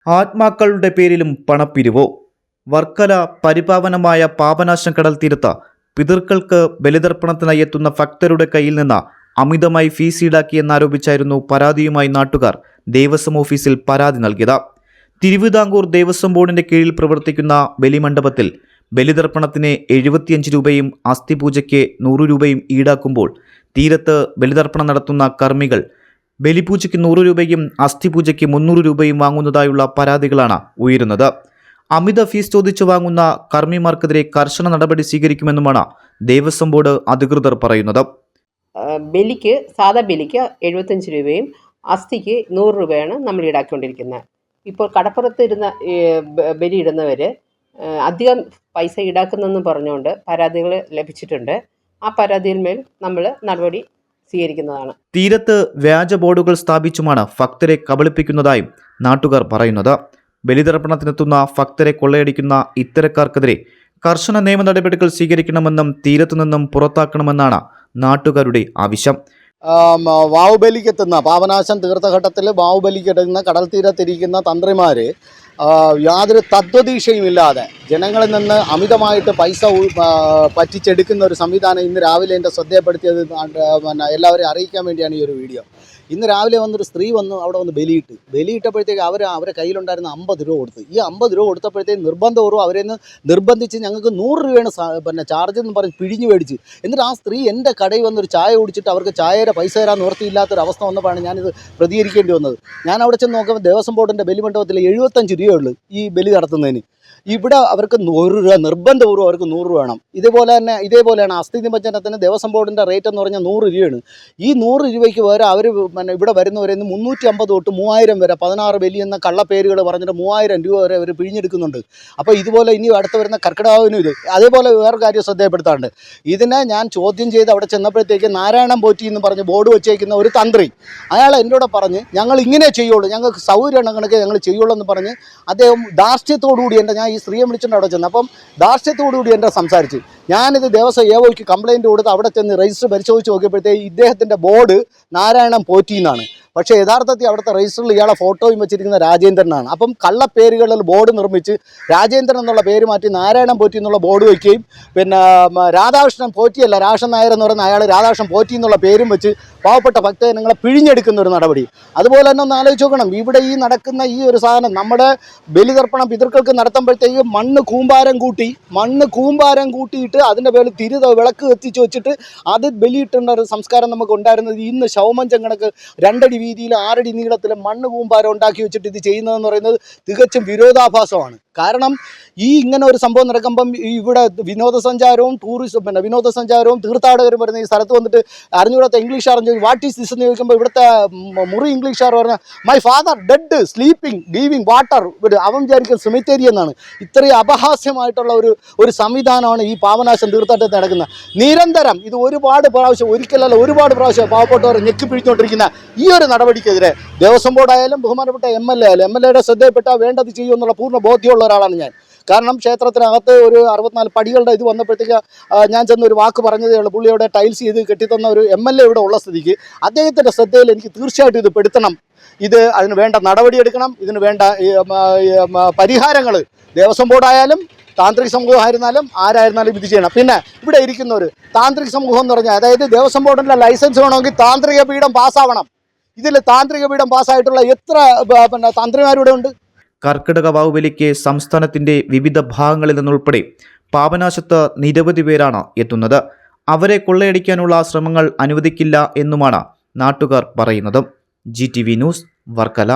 ആത്മാക്കളുടെ പേരിലും പണപ്പിരിവോ? വർക്കല പരിപാവനമായ പാപനാശം കടൽ തീരത്ത് പിതൃക്കൾക്ക് ബലിതർപ്പണത്തിനായി എത്തുന്ന ഭക്തരുടെ കയ്യിൽ നിന്ന് അമിതമായി ഫീസ് ഈടാക്കിയെന്നാരോപിച്ചായിരുന്നു പരാതിയുമായി നാട്ടുകാർ ദേവസ്വം ഓഫീസിൽ പരാതി നൽകിയത്. തിരുവിതാംകൂർ ദേവസ്വം ബോർഡിന്റെ കീഴിൽ പ്രവർത്തിക്കുന്ന ബലിമണ്ഡപത്തിൽ ബലിതർപ്പണത്തിന് 75 രൂപയും അസ്ഥിപൂജയ്ക്ക് 100 രൂപയും ഈടാക്കുമ്പോൾ തീരത്ത് ബലിതർപ്പണം നടത്തുന്ന കർമ്മികൾ ബലിപൂജയ്ക്ക് 100 രൂപയും അസ്ഥിപൂജയ്ക്ക് 300 രൂപയും വാങ്ങുന്നതായുള്ള പരാതികളാണ് ഉയരുന്നത്. അമിത ഫീസ് ചോദിച്ചു വാങ്ങുന്ന കർമ്മിമാർക്കെതിരെ കർശന നടപടി സ്വീകരിക്കുമെന്നുമാണ് ദേവസ്വം ബോർഡ് അധികൃതർ പറയുന്നത്. ബലിക്ക് സാധാ ബലിക്ക് 75 രൂപയും അസ്ഥിക്ക് 100 രൂപയാണ് നമ്മൾ ഈടാക്കിക്കൊണ്ടിരിക്കുന്നത്. ഇപ്പോൾ കടപ്പുറത്ത് ഇരുന്ന ബലിയിടുന്നവർ അധികം പൈസ ഈടാക്കുന്നെന്ന് പറഞ്ഞുകൊണ്ട് പരാതികൾ ലഭിച്ചിട്ടുണ്ട്. ആ പരാതിയിന്മേൽ നമ്മൾ നടപടി സ്വീകരിക്കുന്നതാണ്. തീരത്ത് വ്യാജ ബോർഡുകൾ സ്ഥാപിച്ചുമാണ് ഭക്തരെ കബളിപ്പിക്കുന്നതായും നാട്ടുകാർ പറയുന്നത്. ബലിതർപ്പണത്തിനെത്തുന്ന ഭക്തരെ കൊള്ളയടിക്കുന്ന ഇത്തരക്കാർക്കെതിരെ കർശന നിയമ നടപടികൾ സ്വീകരിക്കണമെന്നും തീരത്തുനിന്നും പുറത്താക്കണമെന്നാണ് നാട്ടുകാരുടെ ആവശ്യം. വാവുബലിക്കെത്തുന്ന പാപനാശം തീർത്ഥഘട്ടത്തിൽ വാവുബലിക്കെത്തുന്ന കടൽ തീരത്തിരിക്കുന്ന തന്ത്രിമാർ യാതൊരു തത്വദീക്ഷയുമില്ലാതെ ജനങ്ങളിൽ നിന്ന് അമിതമായിട്ട് പൈസ പറ്റിച്ചെടുക്കുന്ന ഒരു സംവിധാനം ഇന്ന് രാവിലെ എൻ്റെ ശ്രദ്ധയപ്പെടുത്തിയത് എല്ലാവരെയും അറിയിക്കാൻ വേണ്ടിയാണ് ഈ ഒരു വീഡിയോ. ഇന്ന് രാവിലെ വന്നൊരു സ്ത്രീ അവിടെ വന്ന് ബലിയിട്ടപ്പോഴത്തേക്ക് അവരെ കയ്യിലുണ്ടായിരുന്ന 50 രൂപ കൊടുത്ത്. ഈ 50 രൂപ കൊടുത്തപ്പോഴത്തേക്ക് നിർബന്ധപൂർവ്വം അവരെ നിർബന്ധിച്ച് ഞങ്ങൾക്ക് 100 രൂപയാണ് ചാർജ് എന്ന് പറഞ്ഞ് പിഴിഞ്ഞു മേടിച്ച്. എന്നിട്ട് ആ സ്ത്രീ എൻ്റെ കടയിൽ വന്നൊരു ചായ കുടിച്ചിട്ട് അവർക്ക് ചായയുടെ പൈസ തരാൻ നിവർത്തിയില്ലാത്തൊരവസ്ഥ വന്നപ്പോഴാണ് ഞാനിത് പ്രതികരിക്കേണ്ടി വന്നത്. ഞാൻ അവിടെ ചെന്ന് നോക്കുമ്പോൾ ദേവസ്വം ബോർഡിൻ്റെ ബലിമണ്ഡപത്തിൽ 75 രൂപയേ ഉള്ളൂ ഈ ബലി നടത്തുന്നതിന്. ഇവിടെ അവർക്ക് 100 രൂപ നിർബന്ധപൂർവ്വം അവർക്ക് 100 രൂപ വേണം. ഇതേപോലെയാണ് അസ്ഥി നിമജ്ജനത്തിന് ദേവസ്വം ബോർഡിൻ്റെ റേറ്റ് എന്ന് പറഞ്ഞാൽ 100 രൂപയാണ്. ഈ 100 രൂപയ്ക്ക് വരെ അവർ ഇവിടെ വരുന്നവരെന്ന് 350 തൊട്ട് 3000 വരെ 16 ബലി എന്ന കള്ളപ്പേരുകൾ പറഞ്ഞിട്ട് 3000 രൂപ വരെ അവർ പിഴിഞ്ഞെടുക്കുന്നുണ്ട്. അപ്പോൾ ഇതുപോലെ ഇനി അടുത്ത് വരുന്ന കർക്കിടകത്തിനും ഇത് അതേപോലെ വേറെ കാര്യം ശ്രദ്ധയപ്പെടുത്താണ്ട് ഇതിനെ ഞാൻ ചോദ്യം ചെയ്ത് അവിടെ ചെന്നപ്പോഴത്തേക്ക് നാരായണം പോറ്റി എന്ന് പറഞ്ഞ് ബോർഡ് വെച്ചേക്കുന്ന ഒരു തന്ത്രി അയാൾ എന്നോട് പറഞ്ഞ് ഞങ്ങൾ ഇങ്ങനെ ചെയ്യുള്ളൂ, ഞങ്ങൾക്ക് സൗകര്യം കണക്ക് ഞങ്ങൾ ചെയ്യുള്ളൂ എന്ന് പറഞ്ഞ് അദ്ദേഹം ധാർഷ്ട്യത്തോടുകൂടി ഞാൻ ഈ സ്ത്രീയെ വിളിച്ചിട്ട് അവിടെ ചെന്ന് അപ്പം ധാർഷ്ട്യത്തോടുകൂടി എൻ്റെ സംസാരിച്ച് ഞാനിത് ദേവസ്വം ഏവോയ്ക്ക് കംപ്ലയിൻറ്റ് കൊടുത്ത് അവിടെ ചെന്ന് രജിസ്റ്റർ പരിശോധിച്ച് നോക്കിയപ്പോഴത്തേക്ക് ഇദ്ദേഹത്തിൻ്റെ ബോർഡ് നാരായണം പോറ്റി എന്നാണ്. പക്ഷേ യഥാർത്ഥത്തിൽ അവിടുത്തെ രജിസ്റ്ററിൽ ഇയാളെ ഫോട്ടോയും വെച്ചിരിക്കുന്ന രാജേന്ദ്രനാണ്. അപ്പം കള്ളപ്പേരുകളിൽ ബോർഡ് നിർമ്മിച്ച് രാജേന്ദ്രൻ എന്നുള്ള പേര് മാറ്റി നാരായണം പോറ്റി എന്നുള്ള ബോർഡ് വയ്ക്കുകയും പിന്നെ രാധാകൃഷ്ണൻ പോറ്റിയല്ല രാഷൻ നായർ എന്ന് പറയുന്ന അയാൾ രാധാകൃഷ്ണൻ പോറ്റി എന്നുള്ള പേരും വെച്ച് പാവപ്പെട്ട ഭക്തജനങ്ങളെ പിഴിഞ്ഞെടുക്കുന്ന ഒരു നടപടി. അതുപോലെ തന്നെ ഒന്ന് ആലോചിച്ച് നോക്കണം, ഇവിടെ ഈ നടക്കുന്ന ഈ ഒരു സാധനം നമ്മുടെ ബലിതർപ്പണം പിതൃക്കൾക്ക് നടത്തുമ്പോഴത്തേക്ക് മണ്ണ് കൂമ്പാരം കൂട്ടിയിട്ട് അതിൻ്റെ പേരിൽ വിളക്ക് എത്തിച്ച് വെച്ചിട്ട് അത് ബലിയിട്ടുള്ള ഒരു സംസ്കാരം നമുക്ക് ഉണ്ടായിരുന്നത്. ഇന്ന് ശവമഞ്ചം കണക്ക് 2 അടി വീതിയിൽ 6 അടി നീളത്തിൽ മണ്ണ് കൂമ്പാരം ഉണ്ടാക്കി വെച്ചിട്ട് ഇത് ചെയ്യുന്നതെന്ന് പറയുന്നത് തികച്ചും വിരോധാഭാസമാണ്. കാരണം ഇങ്ങനെ ഒരു സംഭവം നടക്കുമ്പം ഇവിടെ വിനോദസഞ്ചാരവും തീർത്ഥാടകരും വരുന്ന ഈ സ്ഥലത്ത് വന്നിട്ട് അറിഞ്ഞുകൂടാത്ത ഇംഗ്ലീഷുകാർ വാട്ട് ഈസ് ദിസ് എന്ന് ചോദിക്കുമ്പോൾ ഇവിടുത്തെ മുറി ഇംഗ്ലീഷുകാർ പറഞ്ഞാൽ my father dead sleeping giving water, അവൻ വിചാരിക്കുന്ന സെമിത്തേരി എന്നാണ്. ഇത്രയും അപഹാസ്യമായിട്ടുള്ള ഒരു സംവിധാനമാണ് ഈ പാപനാശം തീർത്ഥാടനത്തിൽ നടക്കുന്നത്. നിരന്തരം ഇത് ഒരുപാട് പ്രാവശ്യം, ഒരിക്കലല്ല ഒരുപാട് പ്രാവശ്യം പാവപ്പെട്ടവർ ഞെക്കി പിടിച്ചുകൊണ്ടിരിക്കുന്ന ഈ ഒരു നടപടിക്കെതിരെ ദേവസ്വം ബോർഡായാലും ബഹുമാനപ്പെട്ട MLA ആയാലും MLAയുടെ ശ്രദ്ധയിൽപ്പെട്ടാൽ വേണ്ടത് ചെയ്യുമെന്നുള്ള പൂർണ്ണ ബോധ്യമുള്ള ഒരാളാണ് ഞാൻ. കാരണം ക്ഷേത്രത്തിനകത്ത് ഒരു 64 പടികളുടെ ഇത് വന്നപ്പോഴത്തേക്ക് ഞാൻ ചെന്ന് ഒരു വാക്ക് പറഞ്ഞതേ ഉള്ളൂ. പുള്ളിയുടെ ടൈൽസ് ചെയ്ത് കെട്ടിത്തന്ന ഒരു MLA ഇവിടെ ഉള്ള സ്ഥിതിക്ക് അദ്ദേഹത്തിൻ്റെ ശ്രദ്ധയിൽ എനിക്ക് തീർച്ചയായിട്ടും ഇത് പെടുത്തണം. അതിന് വേണ്ട നടപടിയെടുക്കണം. ഇതിന് വേണ്ട പരിഹാരങ്ങൾ ദേവസ്വം ബോർഡായാലും താന്ത്രിക സമൂഹമായിരുന്നാലും ആരായിരുന്നാലും ഇത് ചെയ്യണം. പിന്നെ ഇവിടെ ഇരിക്കുന്നവർ താന്ത്രിക സമൂഹം എന്ന് പറഞ്ഞാൽ അതായത് ദേവസ്വം ബോർഡിൻ്റെ ലൈസൻസ് വേണമെങ്കിൽ താന്ത്രിക പീഠം പാസ്സാവണം. ഇതിൽ താന്ത്രിക പീഠം പാസ്സായിട്ടുള്ള എത്ര തന്ത്രിമാരിവിടെ ഉണ്ട്? കർക്കിടക വാവുബലിക്ക് സംസ്ഥാനത്തിന്റെ വിവിധ ഭാഗങ്ങളിൽ നിന്നുൾപ്പെടെ പാപനാശത്ത് നിരവധി പേരാണ് എത്തുന്നത്. അവരെ കൊള്ളയടിക്കാനുള്ള ശ്രമങ്ങൾ അനുവദിക്കില്ല എന്നുമാണ് നാട്ടുകാർ പറയുന്നത്. GTV news, Varkala.